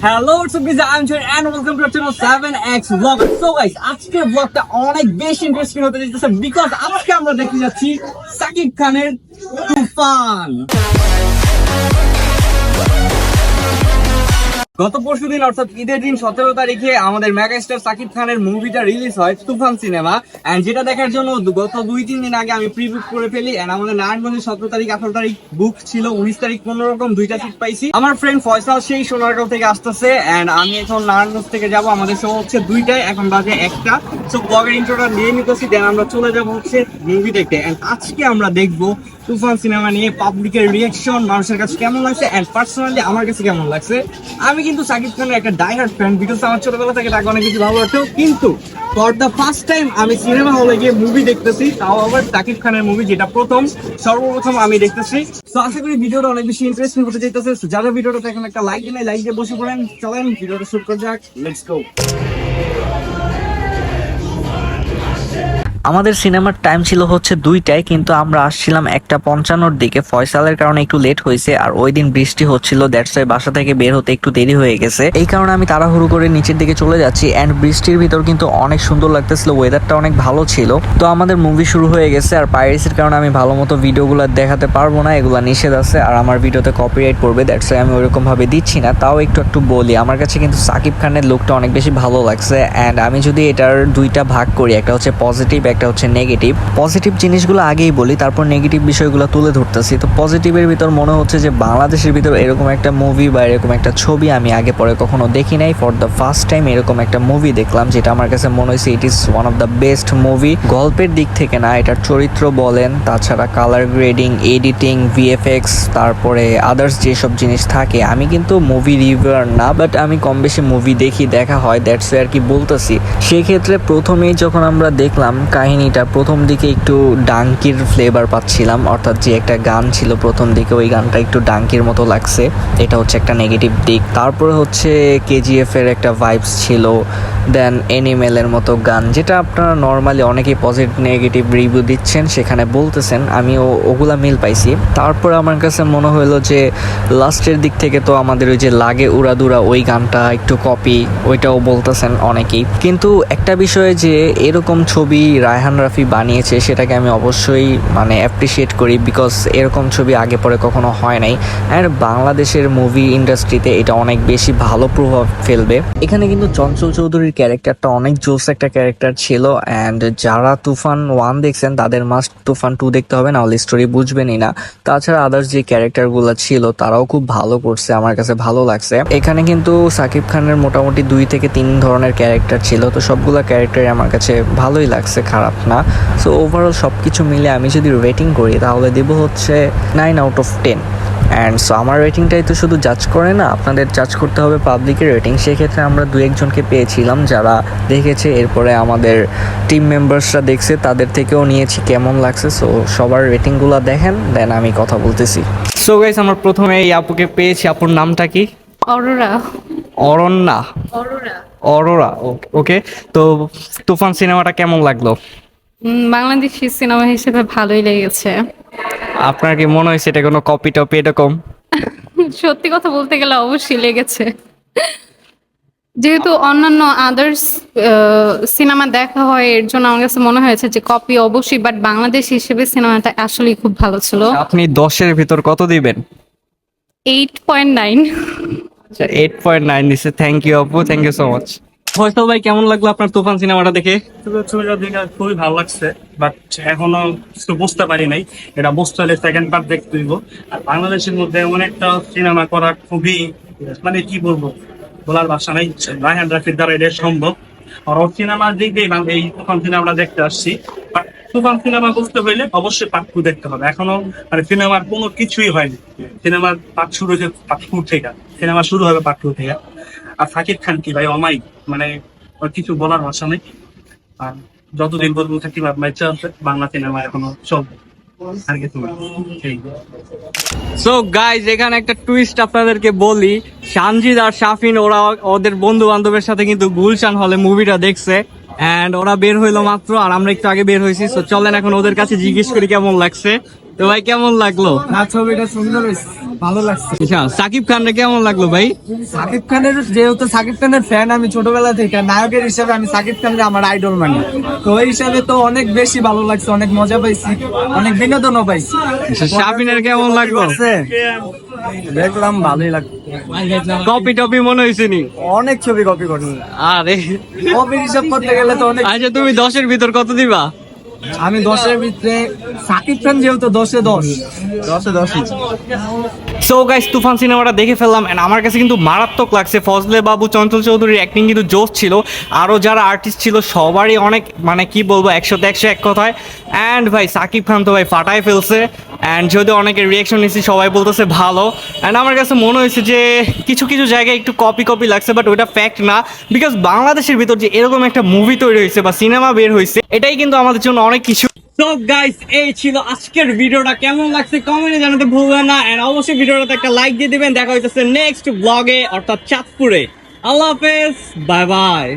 Hello I'm Joy and welcome to our channel 7X Vlog. So guys, আজকের ব্লগটা অনেক বেশি ইন্টারেস্টিং হতে যাচ্ছে বিকজ আজকে আমরা দেখতে যাচ্ছি সাকিব খানের তুফান। গত পরশুদিন অর্থাৎ ঈদের দিন 17 তারিখে আমাদের মেগাস্টার সাকিব খানের মুভিটা রিলিজ হয় তুফান সিনেমা, এন্ড যেটা দেখার জন্য গত 2-3 দিন আগে আমি প্রি বুক করে ফেলি। এন্ড আমাদের নারায়ণগঞ্জে 17 তারিখ 18 তারিখ বুক ছিল, 19 তারিখ কোনো রকম 2টা সিট পাইছি। আমার ফ্রেন্ড ফয়সাল সেই সোনারগাঁও থেকে আসতেছে, এন্ড আমি এখন নারায়ণগঞ্জ থেকে যাব। আমাদের শো হচ্ছে 2টায়, এখন বাজে 1টা। সো ব্লগের ইন্ট্রোটা নিয়ে নিতেছি, দেন আমরা চলে যাব হচ্ছে মুভি দেখতে। এন্ড আজকে আমরা দেখবো তুফান সিনেমা নিয়ে পাবলিকের রিয়াকশন, মানুষের কাছে কেমন লাগছে, এন্ড পার্সোনালি আমার কাছে কেমন লাগছে। আমি কিন্তু সাকিব খানের একটা ডাইহার্ড ফ্যান, বিকজ আমার ছোটবেলা থেকে তাকে অনেক কিছু ভালো লাগতো, কিন্তু ফর দ্য ফার্স্ট টাইম আমি সিনেমা হলে গিয়ে মুভি দেখতেছি, তাও আবার সাকিব খানের মুভি, যেটা সর্বপ্রথম আমি দেখতেছি। তো আশা করি ভিডিওটা অনেক বেশি ইন্টারেস্টিং হতে চাইতেছে। যারা ভিডিওটা এখন একটা লাইক দিলে, লাইক দিয়ে বসে পড়েন, চলেন ভিডিওটা শুট করা যাক, লেটস গো। আমাদের সিনেমার টাইম ছিল হচ্ছে 2টায়, কিন্তু আমরা আসছিলাম 1:55-র দিকে। ফয়সালের কারণে একটু লেট হয়েছে, আর ওই দিন বৃষ্টি হচ্ছিল, দ্যাটস ওয়াই বাসা থেকে বের হতে একটু দেরি হয়ে গেছে। এই কারণে আমি তাড়াহুড়ো করে নিচের দিকে চলে যাচ্ছি, এন্ড বৃষ্টির ভিতর কিন্তু অনেক সুন্দর লাগতেছিল, ওয়েদারটা অনেক ভালো ছিল। তো আমাদের মুভি শুরু হয়ে গেছে, আর পাইরেসির কারণে আমি ভালো মতো ভিডিওগুলো দেখাতে পারবো না, এগুলো নিষেধ আছে, আর আমার ভিডিওতে কপিরাইট পড়বে, দ্যাটস ওয়াই আমি ওইরকম ভাবে দিচ্ছি না। তাও একটু বলি, আমার কাছে কিন্তু সাকিব খানের লুকটা অনেক বেশি ভালো লাগছে। এন্ড আমি যদি এটার 2টা ভাগ করি, একটা হচ্ছে পজিটিভ, একটা হচ্ছে নেগেটিভ। পজিটিভ জিনিসগুলো আগেই বলি, তারপর নেগেটিভ বিষয়গুলো তুলে ধরতেছি। তো পজিটিভের ভিতর মনে হচ্ছে যে বাংলাদেশের ভিতর এরকম একটা মুভি বা এরকম একটা ছবি আমি আগে পরে কখনো দেখি নাই। ফর দ্য ফার্স্ট টাইম এরকম একটা মুভি দেখলাম, যেটা আমার কাছে মনে হয়েছে it is one of the best movie. গল্পের দিক থেকে না, এটার চরিত্র বলেন, তাছাড়া কালার গ্রেডিং, এডিটিং, ভিএফএক্স, তারপরে আদার্স যেসব জিনিস থাকে। আমি কিন্তু মুভি রিভিউয়ার না, বাট আমি কম বেশি মুভি দেখা হয়, দ্যাটস আর কি বলতেছি। সেক্ষেত্রে প্রথমেই যখন আমরা দেখলাম কাহিনীটা, প্রথম দিকে একটু ডাঙ্কির ফ্লেভার পাচ্ছিলাম, অর্থাৎ যে একটা গান ছিল প্রথম দিকে, ওই গানটা একটু ডাঙ্কির মতো লাগছে, এটা হচ্ছে একটা নেগেটিভ দিক। তারপরে হচ্ছে কেজিএফ এর একটা ভাইবস ছিল, দেন এনিমেলের মতো গান, যেটা আপনারা নর্মালি অনেকেই পজিটিভ নেগেটিভ রিভিউ দিচ্ছেন, সেখানে বলতেছেন, আমিও ওগুলা মিল পাইছি। তারপরে আমার কাছে মনে হলো যে লাস্টের দিক থেকে তো আমাদের ওই যে লাগে উড়াদুরা ওই গানটা একটু কপি, ওইটাও বলতেছেন অনেকেই। কিন্তু একটা বিষয় যে এরকম ছবি রায়হান রাফি বানিয়েছে, সেটাকে আমি অবশ্যই অ্যাপ্রিসিয়েট করি, বিকজ এরকম ছবি আগে পরে কখনো হয় নাই। আর বাংলাদেশের মুভি ইন্ডাস্ট্রিতে এটা অনেক বেশি ভালো প্রভাব ফেলবে। এখানে কিন্তু চঞ্চল চৌধুরীর ক্যারেক্টারটা অনেক জোস একটা ক্যারেক্টার ছিল, অ্যান্ড যারা তুফান 1 দেখছেন তাদের মাস্ট তুফান 2 দেখতে হবে, না হলে স্টোরি বুঝবেনই না। তাছাড়া আদার্স যে ক্যারেক্টারগুলো ছিল তারাও খুব ভালো করছে, আমার কাছে ভালো লাগছে। এখানে কিন্তু সাকিব খানের মোটামুটি 2 থেকে 3 ধরনের ক্যারেক্টার ছিল, তো সবগুলো ক্যারেক্টারই আমার কাছে ভালোই লাগছে, খারাপ না। সো ওভারঅল সব কিছু মিলে আমি যদি রেটিং করি তাহলে দেবো হচ্ছে 9/10। অ্যান্ড সো আমার রেটিংটাই তো শুধু জাজ করে না, আপনাদের জাজ করতে হবে পাবলিকের রেটিং। সেক্ষেত্রে আমরা 2-1জনকে পেয়েছিলাম যারা দেখেছে, এরপরে আমাদের টিম মেম্বার্সরা দেখছে, তাদের থেকেও নিয়েছি কেমন লাগছে। সো সবার রেটিংগুলো দেখেন, দেন আমি কথা বলতেছি। সো গাইস, আমরা প্রথমে এই আপুকে পেয়েছি। আপুর নামটা কি? অরোরা। অরণ্যা। অরোরা, ওকে। তো তুফান সিনেমাটা কেমন লাগলো? বাংলাদেশি সিনেমা হিসেবে ভালোই লেগেছে। আপনার কি মনে হয়েছে এটা কোনো কপি টপি এরকম? সত্যি কথা বলতে গেলে অবশ্যই লেগেছে, যেহেতু অন্যান্য আদার্স সিনেমা দেখা হয়, এর জন্য আমার কাছে মনে হয়েছে যে কপি অবশ্যই, বাট বাংলাদেশ হিসেবে সিনেমাটা আসলেই খুব ভালো ছিল। আপনি 10-এর ভিতর কত দিবেন? 8.9। আচ্ছা, 8.9 দিছে। থ্যাংক ইউ আপু, thank you so much. Faisal ভাই, কেমন লাগলো আপনার তুফান সিনেমাটা দেখে? ছবিটা দেখে খুবই ভালো লাগছে, বাট এখনো কিছু বুঝতে পারি নাই। এটা বুঝতে হলে সেকেন্ড পার্ট দেখতে হইব। আর বাংলাদেশের মধ্যে এমন একটা সিনেমা করা খুবই কি বলবো, বলার ভাষা নাই। রায়হান রাফির দ্বারা এটা সম্ভব। আর ওর সিনেমার দিক দিয়ে এই তুফান সিনেমাটা দেখতে আসছি। বাট তুফান সিনেমা বুঝতে হইলে অবশ্যই পার্ট 2 দেখতে হবে। এখনো সিনেমার কোনো কিছুই হয়নি। সিনেমার পার্ট শুরু হয়েছে পার্ট 2 থেকে, সিনেমা শুরু হবে পার্ট 2 থেকে। আর সাকিব খান কি ভাই, অমাইক, ওর কিছু বলার ভাষা নেই। আর যতদিন পর্যন্ত সাকিব বাচ্চা আছে, বাংলা সিনেমা এখনো চলবে, আর কিছু না। সো গাইজ, এখানে একটা টুইস্ট আপনাদেরকে বলি। সানজিদ আর শাফিন ওরা ওদের বন্ধু বান্ধবের সাথে কিন্তু গুলশান হলে মুভিটা দেখছে, এন্ড ওরা বের হইলো মাত্র, আর আমরা একটু আগে বের হয়েছি। তো চলেন এখন ওদের কাছে জিজ্ঞেস করি কেমন লাগছে। তো ভাই কেমন লাগলো? না, ছবিটা সুন্দর হয়েছে, ভালো লাগছে। আচ্ছা, সাকিব খানরে কেমন লাগলো ভাই? সাকিব খানের, যেহেতু সাকিব খানের ফ্যান আমি ছোটবেলা থেকে, নায়কের হিসাবে আমি সাকিব খানকে আমার আইডল মানি, তো ওই হিসাবে তো অনেক বেশি ভালো লাগছে, অনেক মজা পাইছি, অনেক বিনোদনও পাইছি। শাবিনের কেমন লাগলো? দেখলাম ভালোই লাগছে। কপি টপি মনে হয়েছে নি? অনেক ছবি কপি করছে, আরে কপির হিসাব করতে গেলে তো অনেক। আচ্ছা, তুমি 10-এর ভিতর কত দিবা? আমি 10-এর ভিতরে, সাকিব খান যেহেতু 10-এ 10, 10-এ 10ই। সো গাইস, তুফান সিনেমাটা দেখে ফেললাম এন্ড আমার কাছে কিন্তু মারাত্মক লাগছে। ফজলে বাবু, চঞ্চল চৌধুরীর অ্যাক্টিং কিন্তু জোশ ছিল। আরও যারা আর্টিস্ট ছিল সবারই অনেক, মানে কি বলবো, 100-তে 100 এক কথায়। অ্যান্ড ভাই সাকিব খান তো ভাই ফাটাই ফেলছে। অ্যান্ড যদি অনেকের রিয়াকশন নিচ্ছি, সবাই বলতেছে ভালো। অ্যান্ড আমার কাছে মনে হয়েছে যে কিছু কিছু জায়গায় একটু কপি লাগছে, বাট ওইটা ফ্যাক্ট না। বিকজ বাংলাদেশের ভিতর যে এরকম একটা মুভি তৈরি হয়েছে বা সিনেমা বের হয়েছে, এটাই কিন্তু আমাদের জন্য অনেক কিছু। সো গাইস, এই ছিল আজকের ভিডিওটা। কেমন লাগছে কমেন্টে জানাতে ভুলবেন না। এন্ড অবশ্যই ভিডিওটাতে একটা লাইক দিয়ে দিবেন। দেখা হইতেছে নেক্সট ব্লগে, অর্থাৎ চাঁদপুরে। আল্লাহ হাফেজ, বাই বাই।